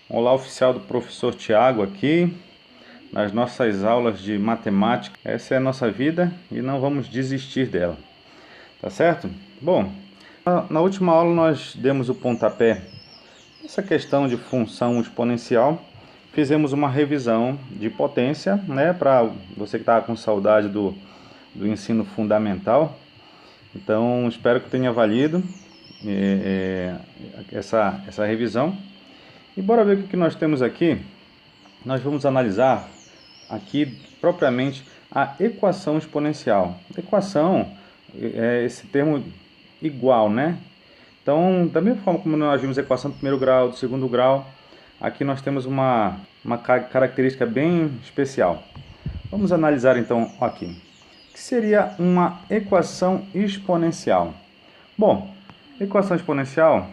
Olá, oficial do professor Tiago aqui, nas nossas aulas de matemática. Essa é a nossa vida e não vamos desistir dela, tá certo? Bom, na última aula nós demos o pontapé nessa questão de função exponencial. Fizemos uma revisão de potência, né, para você que estava com saudade do ensino fundamental. Então, espero que tenha valido essa revisão. E bora ver o que nós temos aqui. Nós vamos analisar aqui propriamente a equação exponencial. Equação é esse termo igual, né? Então, da mesma forma como nós vimos a equação do primeiro grau, do segundo grau, aqui nós temos uma característica bem especial. Vamos analisar então aqui. O que seria uma equação exponencial? Bom, equação exponencial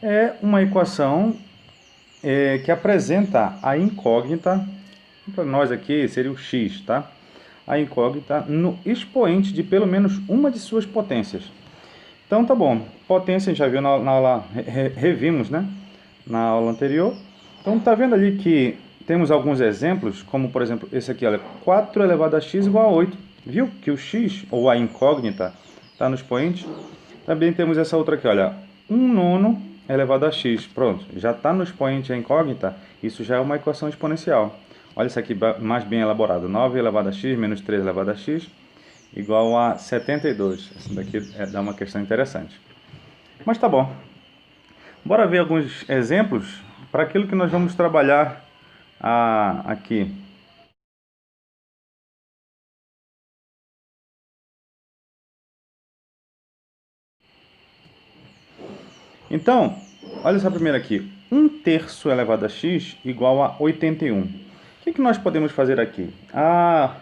é uma equação que apresenta a incógnita, para nós aqui seria o x, tá? A incógnita no expoente de pelo menos uma de suas potências. Então tá bom, potência a gente já viu na aula, revimos, né? Na aula anterior. Então tá vendo ali que temos alguns exemplos, como por exemplo esse aqui, olha, 4 elevado a x igual a 8. Viu que o x, ou a incógnita, está no expoente? Também temos essa outra aqui, olha, 1/9 elevado a x. Pronto, já está no expoente a incógnita, isso já é uma equação exponencial. Olha isso aqui mais bem elaborado, 9 elevado a x menos 3 elevado a x igual a 72. Essa daqui dá uma questão interessante. Mas tá bom. Bora ver alguns exemplos para aquilo que nós vamos trabalhar aqui. Então, olha essa primeira aqui. 1/3 elevado a x igual a 81. O que nós podemos fazer aqui? A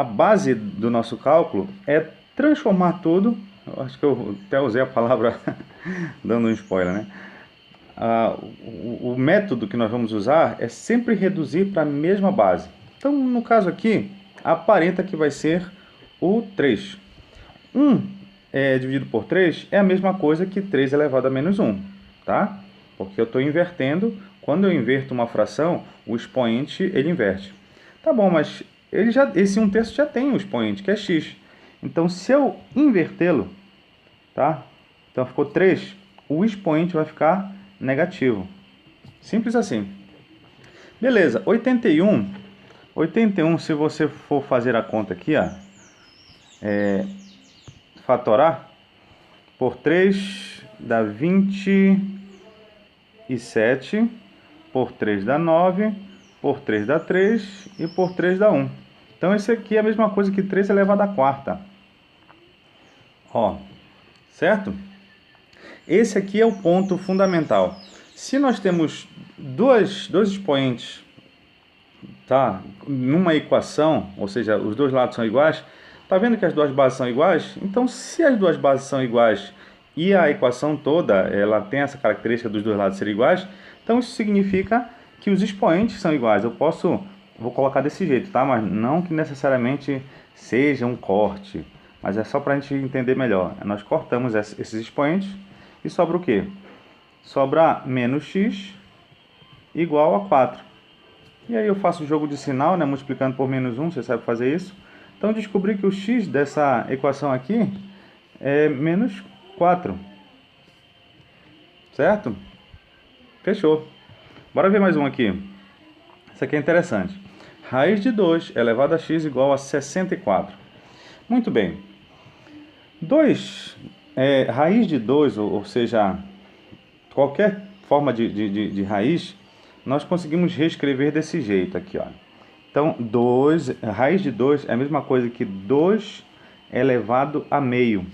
base do nosso cálculo é transformar tudo. Eu acho que eu até usei a palavra dando um spoiler, né? O método que nós vamos usar é sempre reduzir para a mesma base. Então, no caso aqui, aparenta que vai ser o 3. 1 dividido por 3 é a mesma coisa que 3 elevado a menos 1, tá? Porque eu estou invertendo. Quando eu inverto uma fração, o expoente ele inverte. Tá bom, mas esse 1/3 já tem um expoente, que é x. Então, se eu invertê-lo, tá? Então, ficou 3, o expoente vai ficar negativo. Simples assim. Beleza, 81, se você for fazer a conta aqui, ó, fatorar por 3 dá 27, por 3 dá 9, por 3 dá 3 e por 3 dá 1. Então esse aqui é a mesma coisa que 3 elevado à quarta. Ó, certo? Esse aqui é o ponto fundamental. Se nós temos dois expoentes, tá, numa equação, ou seja, os dois lados são iguais, tá vendo que as duas bases são iguais? Então, se as duas bases são iguais e a equação toda ela tem essa característica dos dois lados serem iguais, então isso significa que os expoentes são iguais. Vou colocar desse jeito, tá? Mas não que necessariamente seja um corte, mas é só para a gente entender melhor. Nós cortamos esses expoentes e sobra o quê? Sobra menos x igual a 4. E aí eu faço o jogo de sinal, né? Multiplicando por menos 1, você sabe fazer isso. Então descobri que o x dessa equação aqui é menos 4. Certo? Fechou. Bora ver mais um aqui. Isso aqui é interessante. Raiz de 2 elevado a x igual a 64. Muito bem. Raiz de 2, ou seja, qualquer forma de raiz, nós conseguimos reescrever desse jeito aqui, ó. Então, raiz de 2 é a mesma coisa que 2 elevado a meio.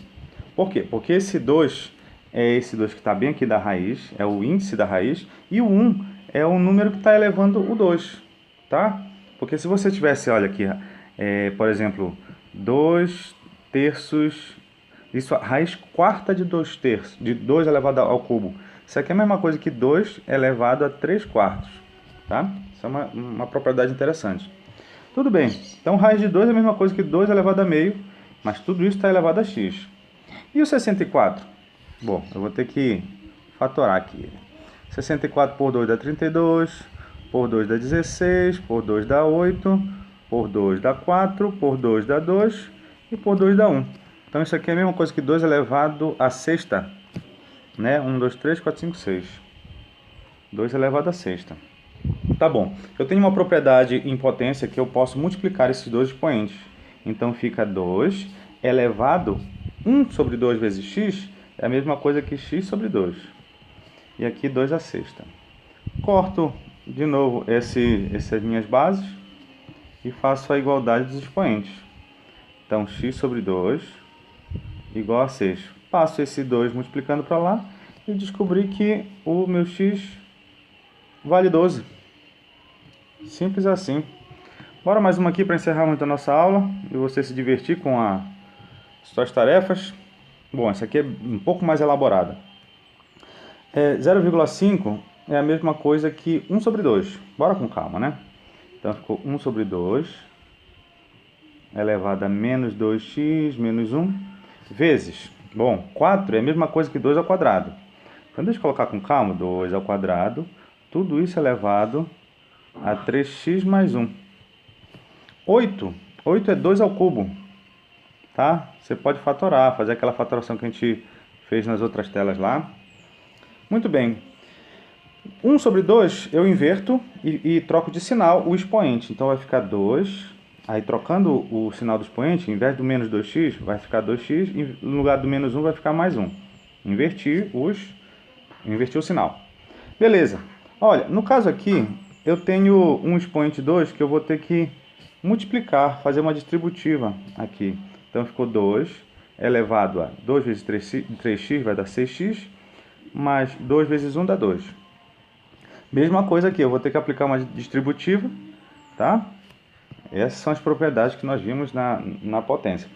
Por quê? Porque esse 2 é esse 2 que está bem aqui da raiz, é o índice da raiz, e o 1 é o número que está elevando o 2, tá? Porque se você tivesse, olha aqui, por exemplo, 2/3, isso é a raiz quarta de 2/3, de 2 elevado ao cubo. Isso aqui é a mesma coisa que 2 elevado a 3/4, tá? Isso é uma propriedade interessante. Tudo bem, então raiz de 2 é a mesma coisa que 2 elevado a meio, mas tudo isso está elevado a x. E o 64? Bom, eu vou ter que fatorar aqui. 64 por 2 dá 32, por 2 dá 16, por 2 dá 8, por 2 dá 4, por 2 dá 2 e por 2 dá 1. Então isso aqui é a mesma coisa que 2 elevado à sexta, né? 1, 2, 3, 4, 5, 6. 2 elevado à sexta. Tá bom. Eu tenho uma propriedade em potência que eu posso multiplicar esses dois expoentes. Então fica 2 elevado 1 sobre 2 vezes x é a mesma coisa que x sobre 2. E aqui 2 à sexta. Corto de novo essas minhas bases e faço a igualdade dos expoentes. Então x sobre 2 igual a 6. Passo esse 2 multiplicando para lá e descobri que o meu x vale 12. Simples assim. Bora mais uma aqui para encerrarmos a nossa aula e você se divertir com as suas tarefas. Bom, essa aqui é um pouco mais elaborada. 0,5 é a mesma coisa que 1 sobre 2. Bora com calma, né? Então ficou 1 sobre 2 elevado a menos 2x menos 1 vezes. Bom, 4 é a mesma coisa que 2 ao quadrado. Então deixa eu colocar com calma. 2 ao quadrado. Tudo isso elevado a 3x mais 1. 8 é 2 ao cubo. Tá? Você pode fatorar, fazer aquela fatoração que a gente fez nas outras telas lá. Muito bem. 1 sobre 2 eu inverto e troco de sinal o expoente. Então vai ficar 2. Aí trocando o sinal do expoente, em vez do menos 2x, vai ficar 2x. E no lugar do menos 1 vai ficar mais 1. Inverti o sinal. Beleza. Olha, no caso aqui, eu tenho um expoente 2 que eu vou ter que multiplicar, fazer uma distributiva aqui. Então ficou 2 elevado a 2 vezes 3x vai dar 6x, mais 2 vezes 1 dá 2. Mesma coisa aqui, eu vou ter que aplicar uma distributiva, tá? Essas são as propriedades que nós vimos na potência.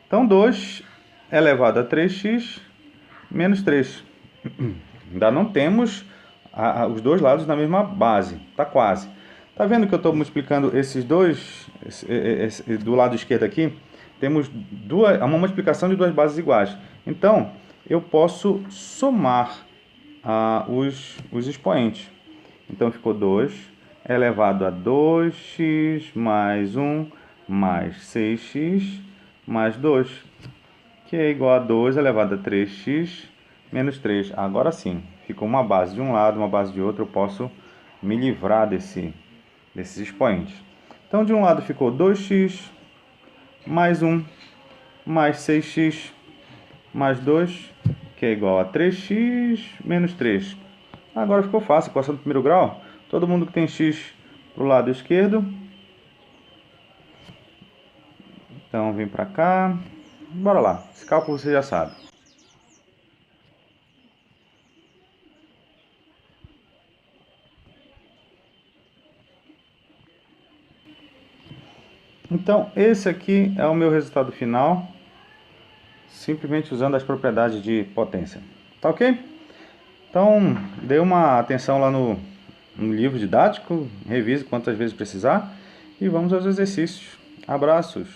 Então 2 elevado a 3x menos 3. Ainda não temos os dois lados na mesma base, tá quase. Tá vendo que eu estou multiplicando esses dois, do lado esquerdo aqui, temos uma multiplicação de duas bases iguais. Então, eu posso somar os expoentes. Então, ficou 2 elevado a 2x mais 1 mais 6x mais 2, que é igual a 2 elevado a 3x menos 3. Agora sim, ficou uma base de um lado, uma base de outro, eu posso me livrar desses expoentes. Então, de um lado ficou 2x mais 1 mais 6x mais 2, que é igual a 3x menos 3. Agora ficou fácil, equação do primeiro grau. Todo mundo que tem x para o lado esquerdo. Então, vem para cá. Bora lá, esse cálculo você já sabe. Então, esse aqui é o meu resultado final, simplesmente usando as propriedades de potência. Tá ok? Então, dê uma atenção lá no livro didático, revise quantas vezes precisar e vamos aos exercícios. Abraços!